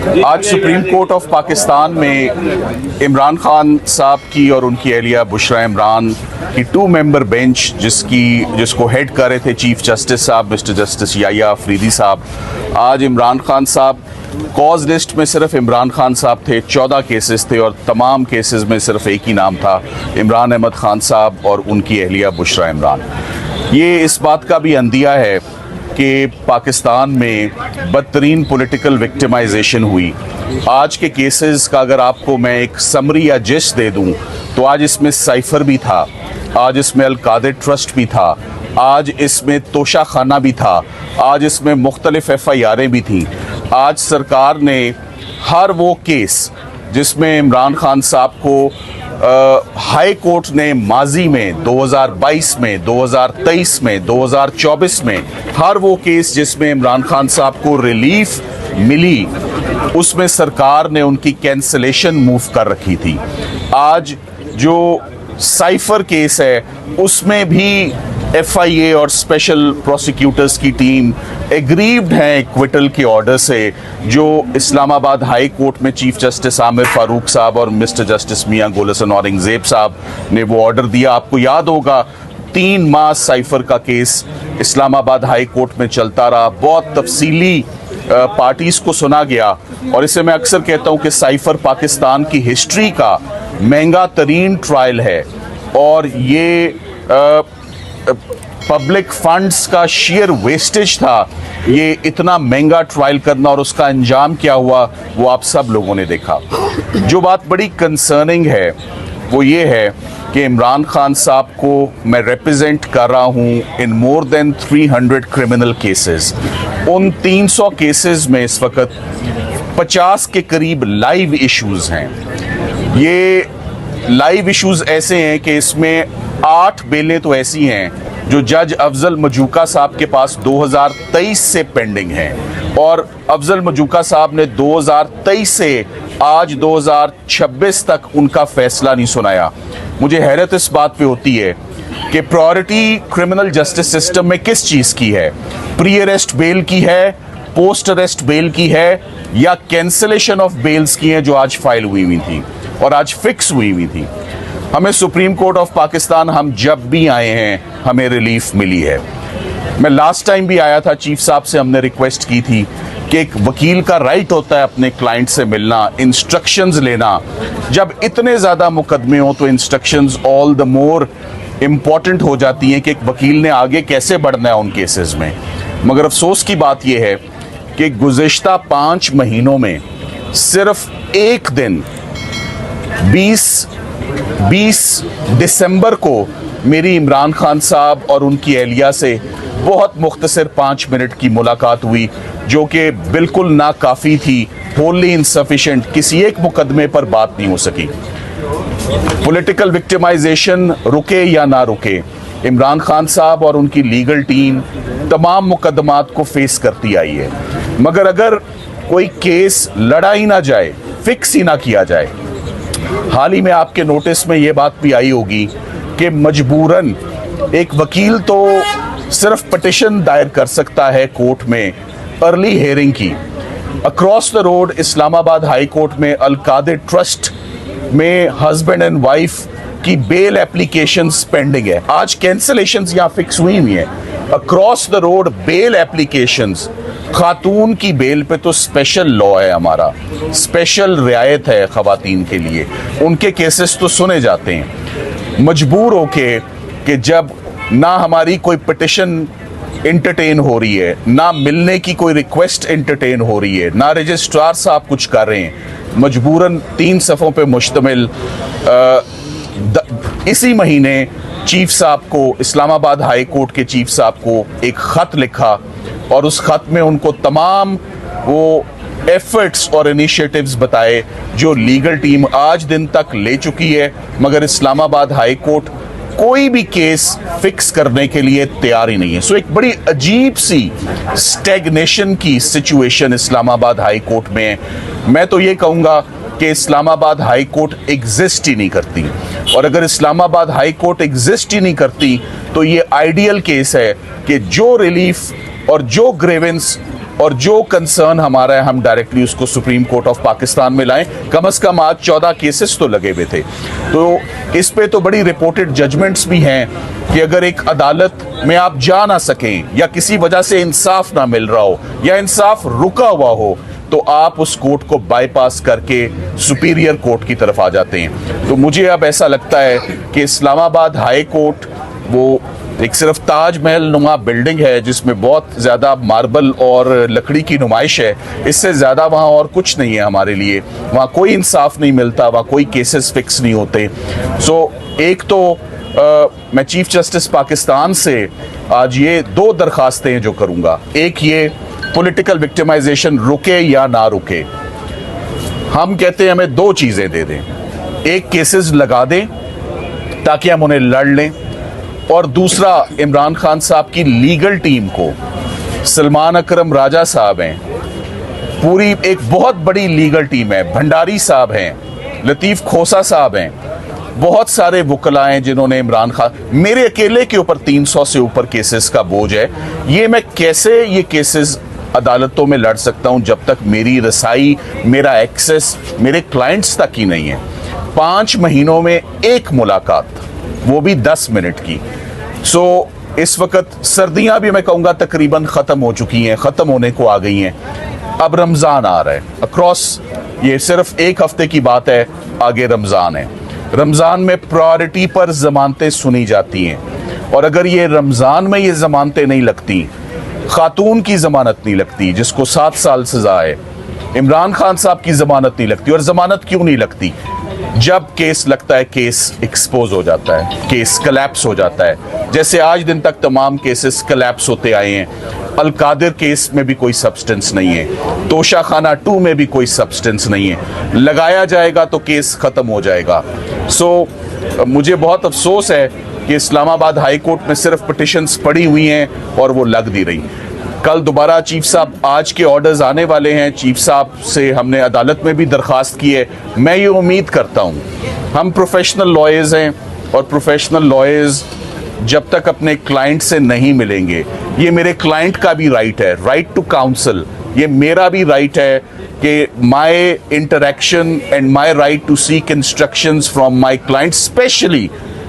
आज supreme court of Pakistan में इमरान खान साहब की और उनकी अहलिया बुशरा इमरान की 2 मेंबर बेंच जिसको हेड कर रहे थे चीफ जस्टिस साहब मिस्टर जस्टिस याह्या अफरीदी साहब, आज इमरान खान साहब कॉज लिस्ट में सिर्फ इमरान खान साहब थे। 14 केसेस थे और तमाम केसेस में सिर्फ एक ही नाम था, इमरान अहमद खान साहब और उनकी अहलिया बुशरा इमरान। ये इस बात का भी अंदिया है कि पाकिस्तान में बदतरीन पॉलिटिकल विक्टिमाइजेशन हुई। आज के केसेस का अगर आपको मैं एक समरी या जिस्ट दे दूं तो आज इसमें साइफर भी था, आज इसमें अल कादिर ट्रस्ट भी था, आज इसमें तोशा खाना भी था, आज इसमें मुख्तलिफ FIR'ें भी थीं। आज सरकार ने हर वो केस जिसमें इमरान खान साहब को हाई कोर्ट ने माजी में 2022 में 2023 में 2024 में हर वो केस जिसमें इमरान खान साहब को रिलीफ मिली उसमें सरकार ने उनकी कैंसलेशन मूव कर रखी थी। आज जो साइफर केस है उसमें भी FIA और स्पेशल प्रोसिक्यूटर्स की टीम एग्रीव्ड हैं एक्विटल के ऑर्डर से जो इस्लामाबाद हाई कोर्ट में चीफ जस्टिस आमिर फारूक साहब और मिस्टर जस्टिस मियां गुल हसन औरंगजेब साहब ने वो ऑर्डर दिया। आपको याद होगा 3 माह साइफर का केस इस्लामाबाद हाई कोर्ट में चलता रहा, बहुत तफसीली पार्टीज को सुना गया और इसे मैं अक्सर कहता हूं कि साइफर पाकिस्तान की हिस्ट्री का महंगा तरीन ट्रायल है और ये पब्लिक फंड्स का शेयर वेस्टेज था ये इतना महंगा ट्रायल करना और उसका अंजाम क्या हुआ वो आप सब लोगों ने देखा। जो बात बड़ी कंसर्निंग है वो ये है कि इमरान खान साहब को मैं रिप्रेजेंट कर रहा हूँ इन मोर देन 300 क्रिमिनल केसेस। उन 300 केसेस में इस वक्त 50 के करीब लाइव इश्यूज हैं। ये लाइव इश्यूज ऐसे हैं कि इसमें 8 बेलें तो ऐसी हैं जो जज अफजल मजूका साहब के पास 2023 से पेंडिंग हैं और अफजल मजूका साहब ने 2023 से आज 2026 तक उनका फैसला नहीं सुनाया। मुझे हैरत इस बात पे होती है कि प्रायोरिटी क्रिमिनल जस्टिस सिस्टम में किस चीज़ की है, प्री अरेस्ट बेल की है, पोस्ट अरेस्ट बेल की है या कैंसलेशन ऑफ बेल्स की है जो आज फाइल हुई थी और आज फिक्स हुई थी। हमें सुप्रीम कोर्ट ऑफ पाकिस्तान हम जब भी आए हैं हमें रिलीफ मिली है। मैं लास्ट टाइम भी आया था, चीफ साहब से हमने रिक्वेस्ट की थी कि एक वकील का राइट होता है अपने क्लाइंट से मिलना, इंस्ट्रक्शंस लेना। जब इतने ज़्यादा मुकदमे हो तो instructions all the more important हो जाती हैं कि एक वकील ने आगे कैसे बढ़ना है उन केसेस में। मगर अफसोस की बात यह है कि गुज़िश्ता 5 महीनों में सिर्फ एक दिन 20 दिसंबर को मेरी इमरान खान साहब और उनकी अहलिया से बहुत मुख्तसर 5 मिनट की मुलाकात हुई जो कि बिल्कुल नाकाफ़ी थी, होली इनसफिशेंट, किसी एक मुकदमे पर बात नहीं हो सकी। पॉलिटिकल विक्टिमाइजेशन रुके या ना रुके, इमरान खान साहब और उनकी लीगल टीम तमाम मुकदमात को फेस करती आई है। मगर अगर कोई केस लड़ा ही ना जाए, फिक्स ही ना किया जाए, हाल ही में आपके नोटिस में ये बात भी आई होगी कि मजबूरन एक वकील तो सिर्फ पिटिशन दायर कर सकता है कोर्ट में अर्ली हियरिंग की। Across the road Islamabad high court में अल कादिर ट्रस्ट में हस्बैंड एंड वाइफ की बेल एप्लीकेशंस पेंडिंग है। आज कैंसलेशंस यहाँ फिक्स हुई हैं। Across the road bail applications, खातून की बेल पे तो स्पेशल लॉ है, हमारा स्पेशल रियायत है खवातीन के लिए, उनके केसेस तो सुने जाते हैं। मजबूर होके कि जब ना हमारी कोई पिटिशन इंटरटेन हो रही है, ना मिलने की कोई रिक्वेस्ट इंटरटेन हो रही है, ना रजिस्ट्रार साहब कुछ कर रहे हैं, मजबूरन 3 सफ़ों पे मुश्तमिल इसी महीने चीफ साहब को, इस्लामाबाद हाई कोर्ट के चीफ साहब को एक ख़त लिखा और उस ख़त में उनको तमाम वो एफर्ट्स और इनिशिएटिव्स बताए जो लीगल टीम आज दिन तक ले चुकी है, मगर इस्लामाबाद हाई कोर्ट कोई भी केस फिक्स करने के लिए तैयार ही नहीं है। सो एक बड़ी अजीब सी स्टैग्नेशन की सिचुएशन इस्लामाबाद हाई कोर्ट में है। मैं तो ये कहूँगा कि इस्लामाबाद हाई कोर्ट एग्जिस्ट ही नहीं करती और अगर इस्लामाबाद हाई कोर्ट एग्जिस्ट ही नहीं करती तो ये आइडियल केस है कि जो रिलीफ और जो ग्रेवेंस और जो कंसर्न हमारा है हम डायरेक्टली उसको सुप्रीम कोर्ट ऑफ पाकिस्तान में लाएं। कम से कम आज 14 केसेस तो लगे हुए थे, तो इस पे तो बड़ी रिपोर्टेड जजमेंट्स भी हैं कि अगर एक अदालत में आप जा ना सकें या किसी वजह से इंसाफ ना मिल रहा हो या इंसाफ रुका हुआ हो तो आप उस कोर्ट को बाईपास करके सुपीरियर कोर्ट की तरफ आ जाते हैं। तो मुझे अब ऐसा लगता है कि इस्लामाबाद हाई कोर्ट वो एक सिर्फ ताजमहल नुमा बिल्डिंग है जिसमें बहुत ज़्यादा मार्बल और लकड़ी की नुमाइश है, इससे ज़्यादा वहाँ और कुछ नहीं है हमारे लिए। वहाँ कोई इंसाफ नहीं मिलता, वहाँ कोई केसेस फिक्स नहीं होते। एक तो मैं चीफ जस्टिस पाकिस्तान से आज ये 2 दरखास्तें जो करूँगा, एक ये पॉलिटिकल विक्टिमाइजेशन रुके या ना रुके, हम कहते हैं हमें 2 चीज़ें दे दें। एक, केसेस लगा दें ताकि हम उन्हें लड़ लें, और दूसरा इमरान खान साहब की लीगल टीम को, सलमान अकरम राजा साहब हैं, पूरी एक बहुत बड़ी लीगल टीम है, भंडारी साहब हैं, लतीफ़ खोसा साहब हैं, बहुत सारे वकला हैं जिन्होंने इमरान खान, मेरे अकेले के ऊपर 300 से ऊपर केसेस का बोझ है। ये मैं कैसे ये केसेस अदालतों में लड़ सकता हूं जब तक मेरी रसाई, मेरा एक्सेस मेरे क्लाइंट्स तक ही नहीं है। 5 महीनों में एक मुलाकात, वो भी 10 मिनट की। इस वक्त सर्दियां भी मैं कहूँगा तकरीबन ख़त्म हो चुकी हैं, ख़त्म होने को आ गई हैं। अब रमज़ान आ रहा है, अक्रॉस ये सिर्फ 1 हफ्ते की बात है, आगे रमज़ान है। रमज़ान में प्रायोरिटी पर ज़मानतें सुनी जाती हैं, और अगर ये रमज़ान में ये ज़मानतें नहीं लगती, खातून की ज़मानत नहीं लगती जिसको 7 साल सज़ा है, इमरान खान साहब की ज़मानत नहीं लगती। और ज़मानत क्यों नहीं लगती? जब केस लगता है केस एक्सपोज हो जाता है, केस कलैप्स हो जाता है। जैसे आज दिन तक तमाम केसेस कलैप्स होते आए हैं। अलकादिर केस में भी कोई सब्सटेंस नहीं है, तोशा खाना 2 में भी कोई सब्सटेंस नहीं है। लगाया जाएगा तो केस ख़त्म हो जाएगा। मुझे बहुत अफसोस है कि इस्लामाबाद हाई कोर्ट में सिर्फ पिटिशंस पड़ी हुई हैं और वो लग नहीं रही। कल दोबारा चीफ साहब, आज के ऑर्डर्स आने वाले हैं, चीफ साहब से हमने अदालत में भी दरख्वास्त की है। मैं ये उम्मीद करता हूँ, हम प्रोफेशनल लॉयर्स हैं और प्रोफेशनल लॉयर्स जब तक अपने क्लाइंट से नहीं मिलेंगे, ये मेरे क्लाइंट का भी राइट है, राइट टू काउंसल, ये मेरा भी राइट है कि my interaction and my right to seek instructions from my client, specially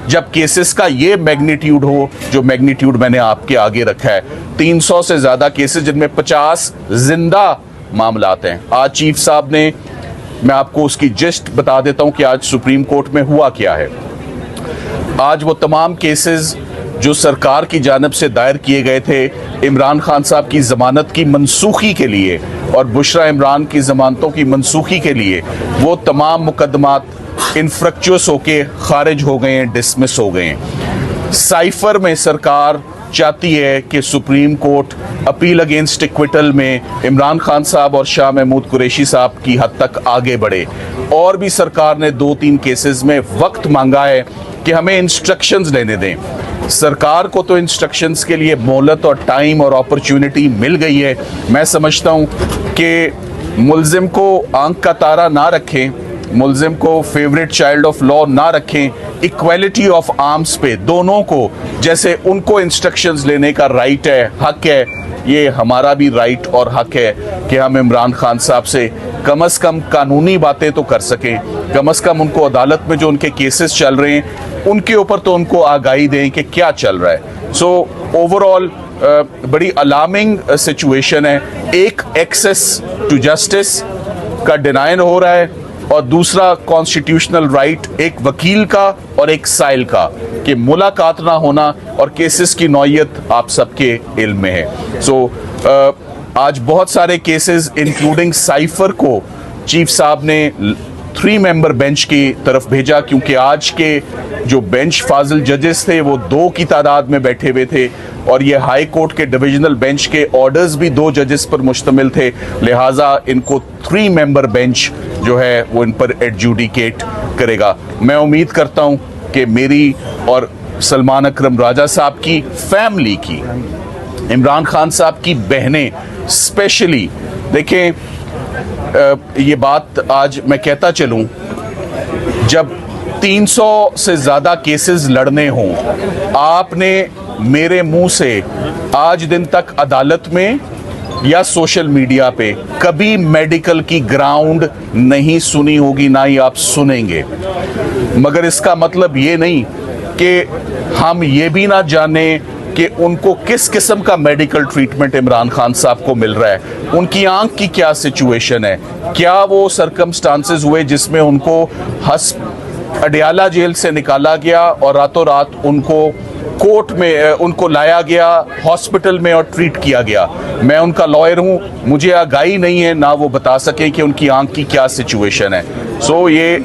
जब केसेस का ये मैग्नीट्यूड हो जो मैग्नीट्यूड मैंने आपके आगे रखा है। 300 से ज़्यादा केसेस जिनमें 50 जिंदा मामलात हैं। आज चीफ साहब ने, मैं आपको उसकी जिस्ट बता देता हूं कि आज सुप्रीम कोर्ट में हुआ क्या है। आज वो तमाम केसेस जो सरकार की जानिब से दायर किए गए थे इमरान खान साहब की ज़मानत की मनसूखी के लिए और बुशरा इमरान की ज़मानतों की मनसूखी के लिए, वो तमाम मुकदमात इनफ्रक्चुअस होके खारिज हो गए हैं, डिसमिस हो गए हैं। साइफर में सरकार चाहती है कि supreme court appeal against acquittal में इमरान खान साहब और शाह महमूद कुरैशी साहब की हद तक आगे बढ़े। और भी सरकार ने 2-3 केसेस में वक्त मांगा है कि हमें इंस्ट्रक्शंस लेने दें। सरकार को तो इंस्ट्रक्शंस के लिए मोहलत और टाइम और अपॉर्चुनिटी मिल गई है। मैं समझता हूँ कि मुल्जिम को आंख का तारा ना रखें, मुल्जिम को फेवरेट चाइल्ड ऑफ लॉ ना रखें, इक्वालिटी ऑफ आर्म्स पे दोनों को, जैसे उनको इंस्ट्रक्शंस लेने का राइट है, हक है, ये हमारा भी राइट और हक है कि हम इमरान खान साहब से कम कानूनी बातें तो कर सकें, कम उनको अदालत में जो उनके केसेस चल रहे हैं उनके ऊपर तो उनको आगाही दें कि क्या चल रहा है। ओवरऑल बड़ी अलार्मिंग सिचुएशन है। एक, एक्सेस टू जस्टिस का डिनाइन हो रहा है, और दूसरा कॉन्स्टिट्यूशनल राइट एक वकील का और एक साइल का कि मुलाकात ना होना, और केसेस की नौयत आप सबके इल्म में है। आज बहुत सारे केसेस इंक्लूडिंग साइफर को चीफ साहब ने 3 मेंबर बेंच की तरफ भेजा, क्योंकि आज के जो बेंच फाजिल जजेस थे वो 2 की तादाद में बैठे हुए थे, और ये हाई कोर्ट के डिविजनल बेंच के ऑर्डर्स भी 2 जजेस पर मुश्तमिल थे, लिहाजा इनको 3 मेंबर बेंच जो है वो इन पर एडजुडिकेट करेगा। मैं उम्मीद करता हूँ कि मेरी और सलमान अकरम राजा साहब की फैमिली की, इमरान खान साहब की बहनें स्पेशली, देखें ये बात आज मैं कहता चलूँ, जब 300 से ज़्यादा केसेस लड़ने हों, आपने मेरे मुंह से आज दिन तक अदालत में या सोशल मीडिया पे कभी मेडिकल की ग्राउंड नहीं सुनी होगी, ना ही आप सुनेंगे। मगर इसका मतलब ये नहीं कि हम ये भी ना जाने कि उनको किस किस्म का मेडिकल ट्रीटमेंट इमरान खान साहब को मिल रहा है, उनकी आंख की क्या सिचुएशन है, क्या वो सरकमस्टांसेस हुए जिसमें उनको अडियाला जेल से निकाला गया और रातों रात उनको कोर्ट में उनको लाया गया, हॉस्पिटल में और ट्रीट किया गया। मैं उनका लॉयर हूं, मुझे आगाही नहीं है ना वो बता सके कि उनकी आंख की क्या सिचुएशन है। सो ये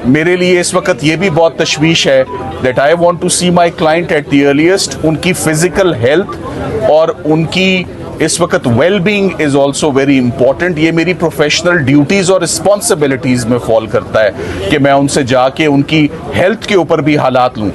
मेरे लिए इस वक्त ये भी बहुत तशवीश है that I want to see my client at the earliest. उनकी फिजिकल हेल्थ और उनकी इस वक्त well being is also very important. ये मेरी प्रोफेशनल ड्यूटीज और रिस्पॉन्सिबिलिटीज में फॉल करता है कि मैं उनसे जाके उनकी हेल्थ के ऊपर भी हालात लूँ।